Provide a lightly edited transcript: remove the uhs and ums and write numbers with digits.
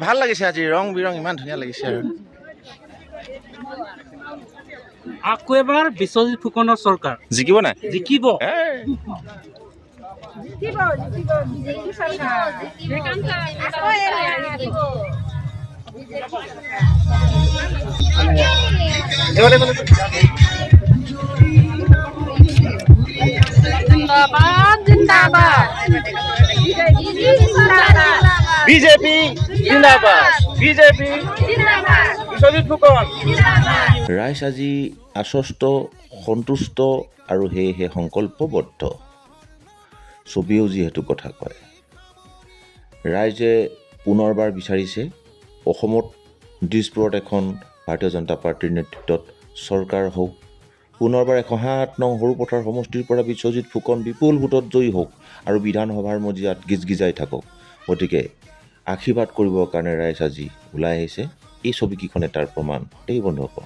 ভাল লাগিছে আজি ৰং বিৰং ইমান ধুনীয়া লাগিছে আৰু আকৌ এবাৰ বিশ্বজিৎ ফুকনৰ চৰকাৰ জিকিব নাই জিকিব जिंदाबाद जिंदाबाद বিজেপি জিন্দাবাদ বিজেপি বিশ্বজিৎ ফুকন ৰাইজ আজি আশ্বস্ত সন্তুষ্ট আৰু সেয়েহে সংকল্পবদ্ধ ছবিও যিহেতু কথা কয় ৰাইজে পুনৰবাৰ বিচাৰিছে অসমত দিছপুৰত এখন ভাৰতীয় জনতা পাৰ্টীৰ নেতৃত্বত চৰকাৰ হওক পুনৰবাৰ 107 নং সৰুপথাৰ সমষ্টিৰ পৰা বিশ্বজিৎ ফুকন বিপুল ভোটত জয়ী হওক আৰু বিধানসভাৰ মজিয়াত গিজগিজাই থাকক গতিকে আশীৰ্বাদ কৰিবৰ কাৰণে ৰাইজ আজি ওলাই আহিছে এই ছবিকেইখনে তাৰ প্ৰমাণ এই বন্ধুসকল